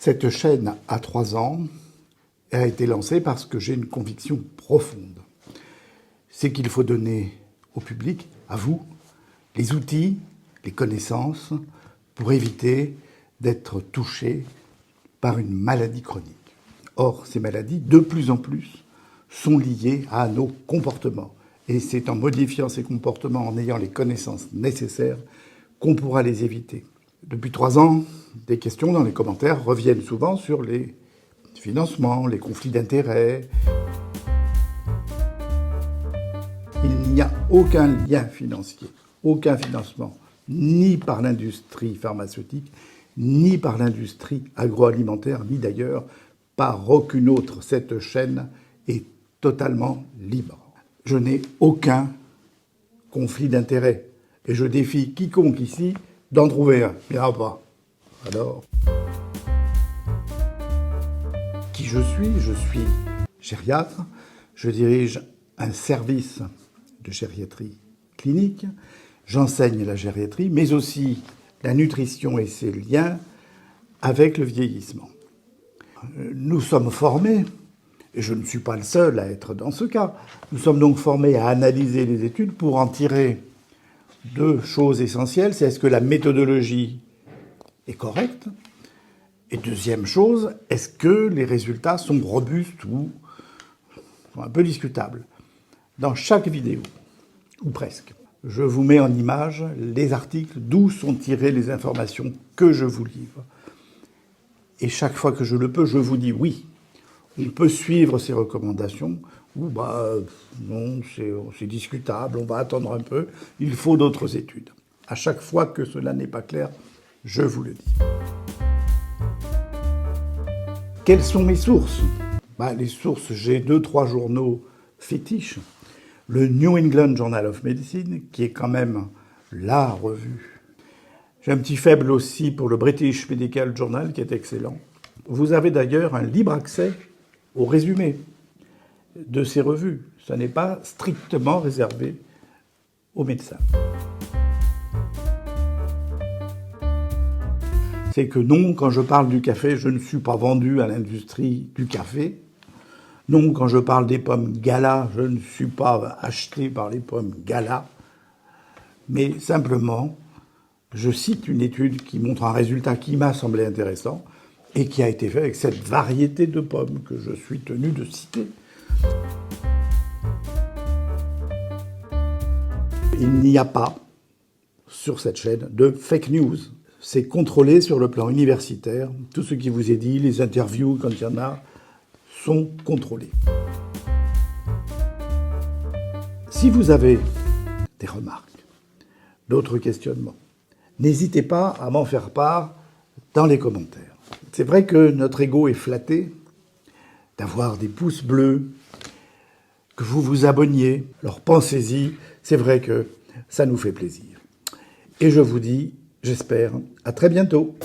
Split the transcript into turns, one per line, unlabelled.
Cette chaîne a 3 ans et a été lancée parce que j'ai une conviction profonde. C'est qu'il faut donner au public, à vous, les outils, les connaissances pour éviter d'être touché par une maladie chronique. Or, ces maladies, de plus en plus, sont liées à nos comportements. Et c'est en modifiant ces comportements, en ayant les connaissances nécessaires, qu'on pourra les éviter. Depuis 3 ans, des questions dans les commentaires reviennent souvent sur les financements, les conflits d'intérêts. Il n'y a aucun lien financier, aucun financement, ni par l'industrie pharmaceutique, ni par l'industrie agroalimentaire, ni d'ailleurs par aucune autre. Cette chaîne est totalement libre. Je n'ai aucun conflit d'intérêts. Et je défie quiconque ici d'en trouver un. Il n'y en a pas. Alors, qui je suis? Je suis gériatre. Je dirige un service de gériatrie clinique. J'enseigne la gériatrie, mais aussi la nutrition et ses liens avec le vieillissement. Nous sommes formés, et je ne suis pas le seul à être dans ce cas, nous sommes donc formés à analyser les études pour en tirer 2 choses essentielles. C'est est-ce que la méthodologie est correcte? Et deuxième chose, est-ce que les résultats sont robustes ou sont un peu discutables? Dans chaque vidéo, ou presque, je vous mets en image les articles d'où sont tirées les informations que je vous livre. Et chaque fois que je le peux, je vous dis oui, on peut suivre ces recommandations, ou non, c'est discutable, on va attendre un peu, il faut d'autres études. À chaque fois que cela n'est pas clair, je vous le dis. Quelles sont mes sources? Les sources, j'ai 2-3 journaux fétiches. Le New England Journal of Medicine, qui est quand même la revue. J'ai un petit faible aussi pour le British Medical Journal, qui est excellent. Vous avez d'ailleurs un libre accès au résumé de ces revues. Ça n'est pas strictement réservé aux médecins. C'est que non, quand je parle du café, je ne suis pas vendu à l'industrie du café. Non, quand je parle des pommes Gala, je ne suis pas acheté par les pommes Gala. Mais simplement, je cite une étude qui montre un résultat qui m'a semblé intéressant et qui a été fait avec cette variété de pommes que je suis tenu de citer. Il n'y a pas, sur cette chaîne, de fake news. C'est contrôlé sur le plan universitaire. Tout ce qui vous est dit, les interviews, quand il y en a, sont contrôlés. Si vous avez des remarques, d'autres questionnements, n'hésitez pas à m'en faire part dans les commentaires. C'est vrai que notre ego est flatté d'avoir des pouces bleus, que vous vous abonniez. Alors pensez-y, c'est vrai que ça nous fait plaisir. Et je vous dis, j'espère, à très bientôt.